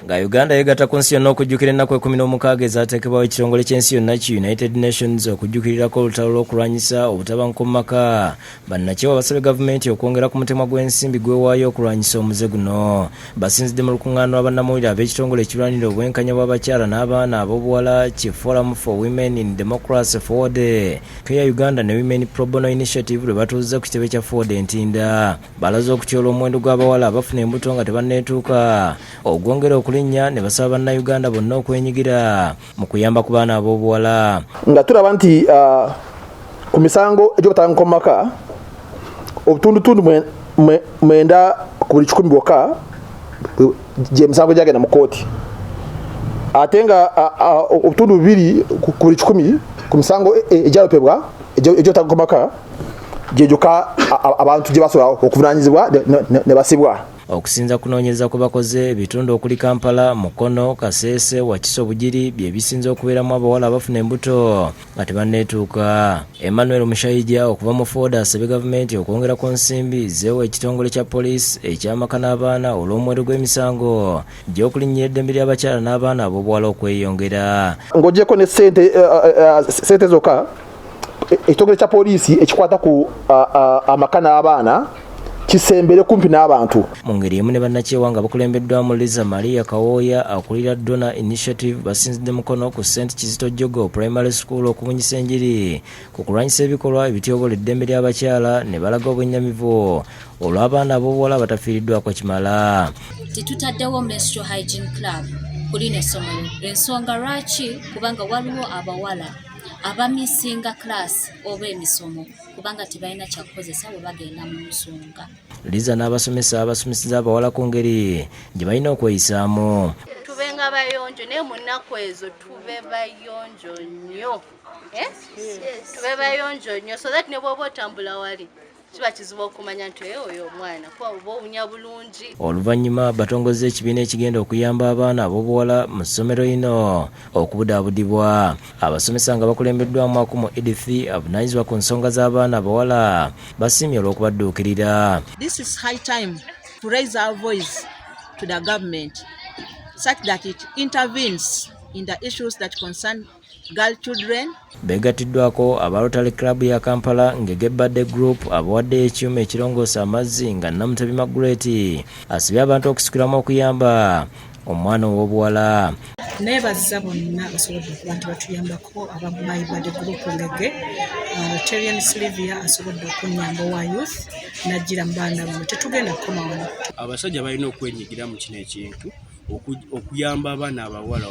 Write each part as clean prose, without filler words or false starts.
nga Uganda yegatta ku nsi yonna okujjukira ennaku 16 ezaateekebwawo ekitongole ky'ensi yonna ki United Nations okujjukirirako olutalo olw'okulwanyisa obutabanguko mu maka. Bannakyewa basabye gavumenti okwongera ku mutemwa gw'ensimbi gwewaayo okulwanyisa omuze guno. Basinzidde mu lukuŋŋaana lw'abannamawulire ab'ekitongole ekirwanirira obwenkanya bw'abakyala n'abaana ab'obuwala ki Forum for Women in Democracy Forward, Care Uganda ne Women Pro Bono Initiative lwe batuuziza ku kitebe kya Forward Ntinda. Balaze okutyoola omuwendo gw'abawala abafuna embuto nga tebanneetuuka ogwongera okulinnya ne basaba bannayuganda bonna okwenyigira mu kuyamba ku baana ab'obuwala. Nga tulaba nti ku misango egy'obutabanguko mu maka obutundutundu mwenda ku buli 100 bwokka gye misango gyagenda mu kooti, ate nga obutundu 2 ku buli 100 ku misango egyalopebwa egy'obutabanguko mu maka gye gyokka abantu gye basobola okuvunaanyizibwa ne basibwa. Okusinza kunoonyereza kwe bakoze ebitundu okuli Kampala, Mukono, Kasese, Wakiso, Bugiri bye bisinze okubeeramu abawala abafuna embuto nga tebanneetuuka. Emmanuel Mushayija okuva mu Ford asabye gavumenti okwongera ku nsimbi zeewa ekitongole kya poliisi eky'amaka n'abaana olw'omuwendo gw'emisango gy'okulinnyira eddembe ly'abakyala n'abaana ab'obuwala okweyongera. Ng'ogyeko ne ssente zokka ekitongole kya poliisi ekikwata ku amaka n'abaana kisembere kumpi n'abantu. Mu ngeri emu ne bannakyewa nga bakulembeddwamu Liza Maria Kawooya akulira Donor Initiative basinzidde Mukono ku St. Kizito Jogo Primary School okubunyisa enjiri ku kulwanyisa ebikolwa ebityobola eddembe ly'abakyala ne balaga obwennyamivu olw'abaana ab'obuwala batafiiriddwako kimala. Tetutaddewo Menstrual Hygiene Club kuli n'essomero. Ensonga lwaki? Kubanga waliwo abawala abamisinga class oba emisomo kubanga tebalina kyakukozesa bwe bagenda mu nsonga. Liza n'abasomesa abasomesiza abawala ku ngeri gye balina okweyisaamu. Tubenga bayonjo naye mu nnaku ezo tube bayonjo nnyo. Tube bayonjo nnyo so that ne bw'oba otambula wali kiba kizibu okumanya nti oyo omwana kuba oba owunya bulungi. Oluvannyuma batongoza ekibiina ekigenda okuyamba abaana ab'obuwala mu ssomero lino okubudaabudibwa. Abasomesa nga bakulembeddwamu Akumu Edith avunaanyizibwa ku nsonga z'abaana abawala basiimye olw'okubadduukirira. This is high time to raise our voice to the government such that it intervenes in the issues that concern girl children. Beegatiddwako aba Rotary Club ya Kampala ng'ege Birthday Group abawadde ekyuma ekirongoosa amazzi nga Namutabi Margaret asibye abantu okusukiramu okuyamba omwana ow'obuwala. Neebaza bonna abasobodde okuba nti batuyambako aba My Birthday Group ngege Rotarian Sylvia asobodde okunnyamba owa youth n'ajjira mu baana bano tetugenda kukoma wano. Abasajja balina okwenyigira mu kino ekintu okuyamba abaana abawala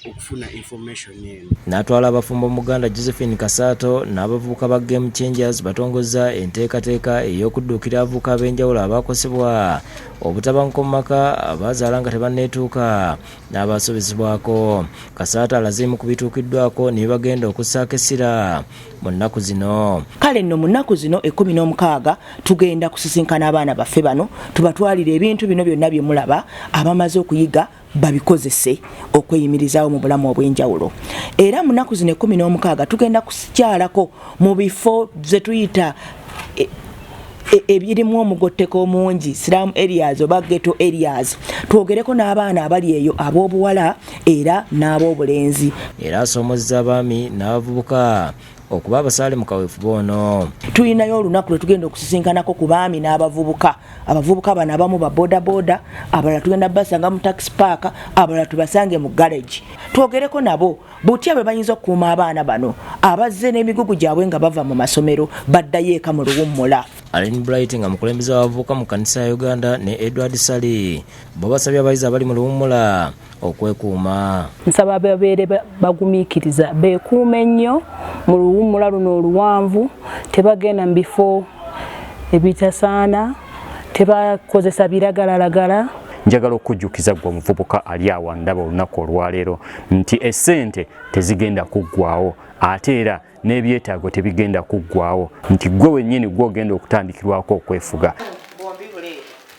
okufuna information eno. N'atwala abafumbo mu Uganda Josephine Kasaato n'abavubuka ba Game Changers batongoza enteekateeka ey'okudduukira abavubuka ab'enjawulo abaakosebwa obutabanguko mu maka abazaala nga tebanneetuuka n'abasobezebwako. Kasaato alaze mu kubituukiddwako ne bagenda okussaako essira mu nnaku zino. Kale nno mu nnaku zino 16 tugenda kusisinkana abaana baffe bano tubatwalire ebintu bino byonna bye mulaba abamaze okuyiga babikozese okweyimirizaawo mu bulamu obw'enjawulo. Era mu nnaku zino 16 tugenda kukyalako mu bifo ze tuyita ebirimu omugotteko omungi slum areas oba ghetto areas. Twogereko n'abaana abali eyo ab'obuwala era n'ab'obulenzi. Era asoomozza abaami n'abavubuka okuba abasaale mu kaweefube ono. Tulinayo olunaku lwe tugenda okusisinkanako ku baami n'abavubuka. Abavubuka bano abamu ba boda abalala tugenda basanga mu taxi park, abalala tubasange mu garage. Twogereko nabo butya bwe bayinza okukuuma abaana bano abazze n'emigugu gyabwe nga bava mu masomero baddayo eka mu luwummula. Allen Bright nga mukulembeze w'abavubuka mu kanisa ya Uganda ne Edward Sali bo basabye abayizi abali mu luwummula okwekuuma. Nsaba babeere bagumiikiriza beekuume ennyo mu luwummula luno oluwanvu, tebagenda mu bifo ebitasaana, tebakozesa biragalalagala. Njagala okujjukiza gwe omuvubuka ali awo ndaba olunaku olwaleero nti essente tezigenda kuggwaawo ate era n'ebyetaago tebigenda kuggwaawo nti gwe wennyini gw'ogenda okutandikirwako okwefuga.